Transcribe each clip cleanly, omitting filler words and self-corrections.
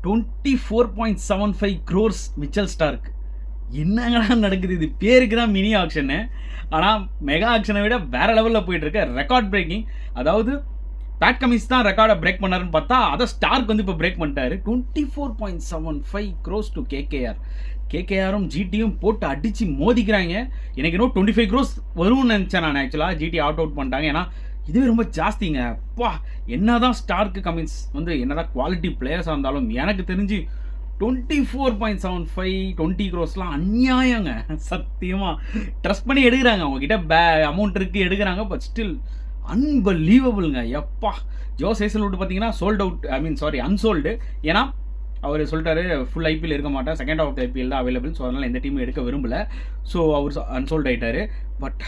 24.75 crores Mitchell Stark. என்னங்கடா நடக்குது? இது பேருக்கு தான் மினி ஆக்ஷனு, ஆனால் மெகா ஆக்ஷனை விட வேற லெவலில் போயிட்டு இருக்க. Record braking. அதாவது பேட் கமின்ஸ் தான் ரெக்கார்டை பிரேக் பண்ணாருன்னு பார்த்தா அதை ஸ்டார்க் வந்து இப்போ பிரேக் பண்ணிட்டாரு. 24.75 crores டு கேகேஆர். கேகேஆரும் ஜிடியும் போட்டு அடித்து மோதிக்கிறாங்க. எனக்கு இன்னும் 25 crores வரும்னு நினச்சேன் நான். ஆக்சுவலாக ஜிடி அவுட் பண்ணிட்டாங்க. ஏன்னா இதுவே ரொம்ப ஜாஸ்திங்க. அப்பா, என்ன தான் ஸ்டார்க்கு கமின்ஸ் வந்து என்ன தான் குவாலிட்டி பிளேயர்ஸாக இருந்தாலும் எனக்கு தெரிஞ்சு 24.75 20 crores அநியாயங்க. சத்தியமாக ட்ரஸ்ட் பண்ணி எடுக்கிறாங்க. அவங்ககிட்ட அமௌண்ட் இருக்குது எடுக்கிறாங்க. பட் ஸ்டில் அன்பலீவபிள்ங்க. எப்பா, ஜோஸ் ஹேசல்வுட் பார்த்தீங்கன்னா சோல்ட் அவுட், அன்சோல்டு. ஏன்னா அவர் சொல்லிட்டாரு ஃபுல் ஐபிஎல் இருக்க மாட்டேன், செகண்ட் ஆஃப் த ஐபிஎல் தான் அவைலபிள். ஸோ அதனால் எந்த டீமும் எடுக்க விரும்பலை. ஸோ அவர் அன்சோல்ட் ஆகிட்டார். பட்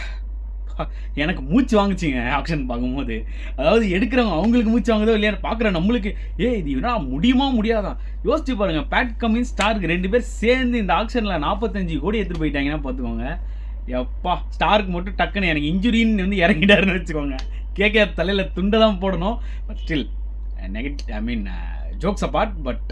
எனக்கு மூச்சு வாங்குச்சிங்க ஆக்ஷன் பார்க்கும்போது. அதாவது எடுக்கிறவங்க அவங்களுக்கு மூச்சு வாங்குதோ இல்லையா பார்க்குற நம்மளுக்கு இது என்ன முடியுமா முடியாதா யோசிச்சு பாருங்கள். பேட் கமின்ஸ் ஸ்டார்க்கு 2 பேர் சேர்ந்து இந்த ஆக்ஷனில் 45 கோடி எடுத்துகிட்டு போயிட்டாங்கன்னா பார்த்துக்கோங்க. எப்பா, ஸ்டார்க்கு மட்டும் டக்குன்னு எனக்கு இன்ஜுரின்னு வந்து இறங்கிட்டாருன்னு வச்சுக்கோங்க. கேகேஆர் தலையில் துண்டை தான் போடணும். But still jokes apart, but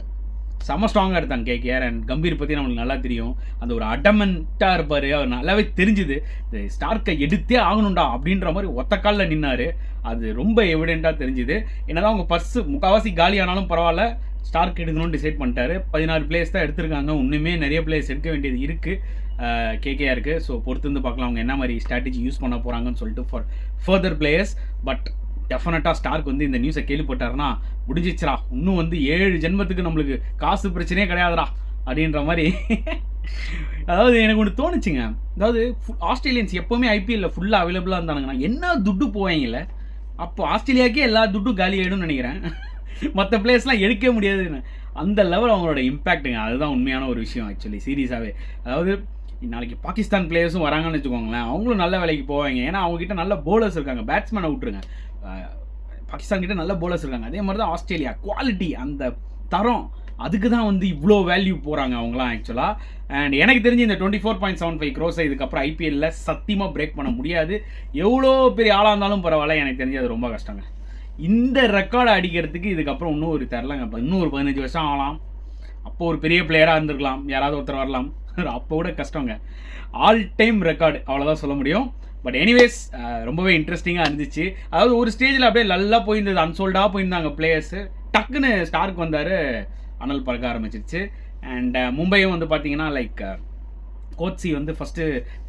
செம்ம ஸ்ட்ராங்காக எடுத்தாங்க கேகேஆர். அண்ட் கம்பீர் பற்றி நம்மளுக்கு நல்லா தெரியும். அந்த ஒரு அடமெண்ட்டாக இருப்பார். அவர் நல்லாவே தெரிஞ்சுது இந்த ஸ்டார்க்கை எடுத்தே ஆகணும்டா அப்படின்ற மாதிரி ஒத்த காலில் நின்னார். அது ரொம்ப எவிடெண்ட்டாக தெரிஞ்சுது. என்னதான் அவங்க பர்ஸு முக்கால்வாசி காலி ஆனாலும் பரவாயில்ல, ஸ்டார்க் எடுக்கணும்னு டிசைட் பண்ணிட்டாரு. 16 பிளேயர்ஸ் தான் எடுத்திருக்காங்க. இன்னுமே நிறைய பிளேயர்ஸ் எடுக்க வேண்டியது இருக்குது கேகேஆருக்கு. ஸோ பொறுத்து வந்து பார்க்கலாம் அவங்க என்ன மாதிரி ஸ்ட்ராட்டஜி யூஸ் பண்ண போகிறாங்கன்னு சொல்லிட்டு ஃபார் ஃபர்தர் பிளேயர்ஸ். பட் டெஃபினட்டாக ஸ்டார்க் வந்து இந்த நியூஸை கேள்விப்பட்டாருன்னா முடிஞ்சிச்சுரா, இன்னும் வந்து 7 ஜென்மத்துக்கு நம்மளுக்கு காசு பிரச்சனையே கிடையாதுடா அப்படின்ற மாதிரி. அதாவது எனக்கு ஒன்று தோணுச்சுங்க. அதாவது ஆஸ்திரேலியன்ஸ் எப்போவுமே ஐபிஎல்லில் ஃபுல்லாக அவைலபிளாக இருந்தானுங்கன்னா என்ன துட்டு போவாங்கல்ல, அப்போ ஆஸ்திரேலியாவுக்கே எல்லா துட்டும் காலி ஆகிடும்னு நினைக்கிறேன். மற்ற பிளேயர்ஸ்லாம் எடுக்க முடியாதுன்னு அந்த லெவல் அவங்களோட இம்பேக்ட்டுங்க. அதுதான் உண்மையான ஒரு விஷயம் ஆக்சுவலி சீரியஸாகவே. அதாவது நாளைக்கு பாகிஸ்தான் பிளேயர்ஸும் வராங்கன்னு வச்சுக்கோங்களேன், அவங்களும் நல்ல வேலைக்கு போவாங்க. ஏன்னா அவங்ககிட்ட நல்ல போலர்ஸ் இருக்காங்க. பேட்ஸ்மேனை விட்டுருங்க, பாகிஸ்தான் கிட்ட நல்ல போலர்ஸ் இருக்காங்க. அதே மாதிரி தான் ஆஸ்திரேலியா. குவாலிட்டி, அந்த தரம், அதுக்கு தான் வந்து இவ்வளோ வேல்யூ போகிறாங்க அவங்களாம் ஆக்சுவலாக. அண்ட் எனக்கு தெரிஞ்சு இந்த 24.75 crores இதுக்கப்புறம் ஐபிஎல்லில் சத்தியமாக பிரேக் பண்ண முடியாது. எவ்வளோ பெரிய ஆளாக இருந்தாலும் பரவாயில்ல, எனக்கு தெரிஞ்சு அது ரொம்ப கஷ்டங்க. இந்த ரெக்கார்டை அடிக்கிறதுக்கு இதுக்கப்புறம் இன்னும் ஒரு தெரிலங்க. இப்போ இன்னும் ஒரு 15 வருஷம் ஆகலாம். அப்போ ஒரு பெரிய பிளேயராக இருந்திருக்கலாம், யாராவது ஒருத்தர் வரலாம். அப்போ கூட கஷ்டங்க. ஆல் டைம் ரெக்கார்டு, அவ்வளோதான் சொல்ல முடியும். பட் எனிவேஸ் ரொம்பவே இன்ட்ரெஸ்டிங்காக இருந்துச்சு. அதாவது ஒரு ஸ்டேஜில் அப்படியே நல்லா போயிருந்தது, அன்சோல்டாக போயிருந்தாங்க பிளேயர்ஸு. டக்குன்னு ஸ்டார்க் வந்தார், அனல் பறக்க ஆரம்பிச்சிருச்சு. அண்ட் மும்பையும் வந்து பார்த்தீங்கன்னா லைக் கோட்ஸி வந்து ஃபஸ்ட்டு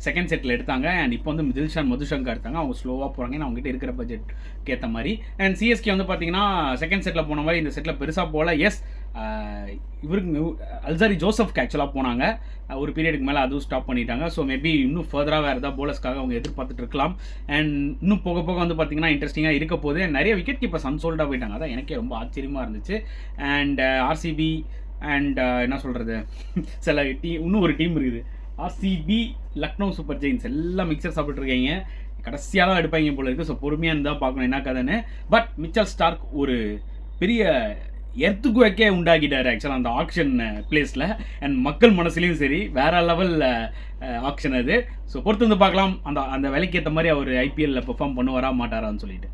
செகண்ட் செட்டில் எடுத்தாங்க. அண்ட் இப்போ வந்து தில்ஷான் மதுஷங்கா எடுத்தாங்க. அவங்க ஸ்லோவாக போகிறாங்க, ஏன்னா அவங்ககிட்ட இருக்கிற பட்ஜெட் ஏற்ற மாதிரி. அண்ட் சிஎஸ்கே வந்து பார்த்தீங்கன்னா செகண்ட் செட்டில் போன மாதிரி இந்த செட்டில் பெருசாக போகல. எஸ், இவருக்கு அல்சாரி ஜோசப்க்கு ஆக்சுவலாக போனாங்க. ஒரு பீரியடுக்கு மேலே அதுவும் ஸ்டாப் பண்ணிட்டாங்க. ஸோ மேபி இன்னும் ஃபர்தராக வேறு ஏதாவது போலர்ஸ்க்காக அவங்க எதிர்பார்த்துட்டு இருக்கலாம். அண்ட் இன்னும் போக போக வந்து பார்த்தீங்கன்னா இன்ட்ரெஸ்டிங்காக இருக்க போது. நிறைய விக்கெட் கீப்பர்ஸ் அன்சோல்டாக போயிட்டாங்க. அதான் எனக்கே ரொம்ப ஆச்சரியமாக இருந்துச்சு. அண்ட் ஆர்சிபி அண்ட் என்ன சொல்கிறது, சில இன்னும் ஒரு டீம் இருக்குது, ஆர்சிபி, லக்னோ சூப்பர் ஜெயின்ஸ், எல்லாம் மிக்சர் சாப்பிட்ருக்கீங்க. கடைசியாக தான் எடுப்பாங்க போல இருக்குது. ஸோ பொறுமையாக இருந்தால் பார்க்கணும் என்ன கதைன்னு. பட் மிச்சல் ஸ்டார்க் ஒரு பெரிய எர்த்துக்குவேக்கே உண்டாக்கிட்டார் ஆக்சுவலாக அந்த ஆக்ஷன் பிளேஸில். அண்ட் மக்கள் மனசுலையும் சரி, வேறு லெவல் ஆக்ஷன் அது. ஸோ பொறுத்து வந்து பார்க்கலாம் அந்த விலைக்கு ஏற்ற மாதிரி அவர் ஐபிஎல்லில் பெர்ஃபார்ம் பண்ணுவாரா மாட்டாரான்னு சொல்லிட்டு.